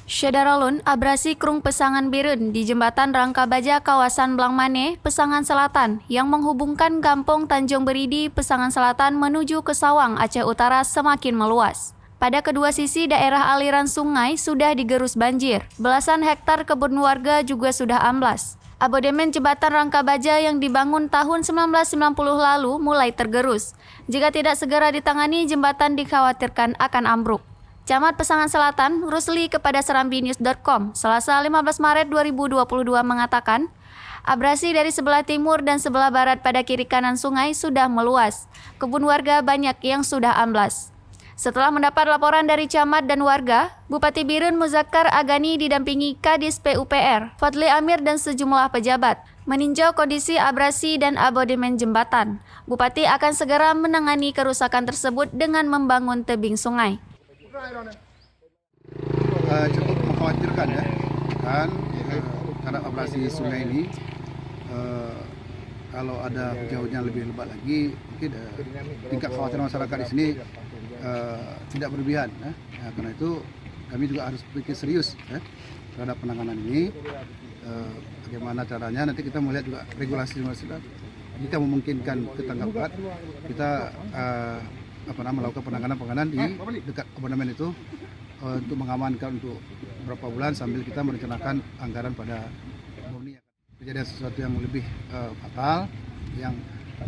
Syedaralun, abrasi Krung Pesangan Bireun di Jembatan Rangka Baja kawasan Blangmane, Pesangan Selatan yang menghubungkan Kampung Tanjung Beridi, Pesangan Selatan menuju ke Sawang, Aceh Utara semakin meluas. Pada kedua sisi daerah aliran sungai sudah digerus banjir. Belasan hektar kebun warga juga sudah amblas. Abodemen Jembatan Rangka Baja yang dibangun tahun 1990 lalu mulai tergerus. Jika tidak segera ditangani, jembatan dikhawatirkan akan ambruk. Camat Pesangan Selatan, Rusli kepada serambinews.com, Selasa 15 Maret 2022 mengatakan, abrasi dari sebelah timur dan sebelah barat pada kiri kanan sungai sudah meluas. Kebun warga banyak yang sudah amblas. Setelah mendapat laporan dari camat dan warga, Bupati Bireun Muzakkar Agani didampingi Kadis PUPR, Fadli Amir dan sejumlah pejabat meninjau kondisi abrasi dan abodemen jembatan. Bupati akan segera menangani kerusakan tersebut dengan membangun tebing sungai. Cukup mengkhawatirkan ya, kan karena abrasi sungai ini kalau ada hujan lebih lebat lagi, mungkin tingkat kekhawatiran masyarakat di sini tidak berlebihan. Karena itu kami juga harus berpikir serius terhadap penanganan ini. Bagaimana caranya? Nanti kita melihat juga regulasi masyarakat. Jika memungkinkan ketangkapan, kita melakukan penanganan di dekat abodemen itu untuk mengamankan untuk beberapa bulan sambil kita merencanakan anggaran pada murni kejadian sesuatu yang lebih fatal yang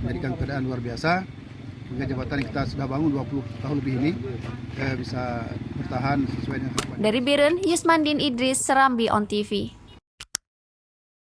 menjadikan keadaan luar biasa hingga jembatan yang kita sudah bangun 20 tahun lebih ini bisa bertahan sesuai dengan harapan. Dari Bireun, Yusmandin Idris, Serambi On TV.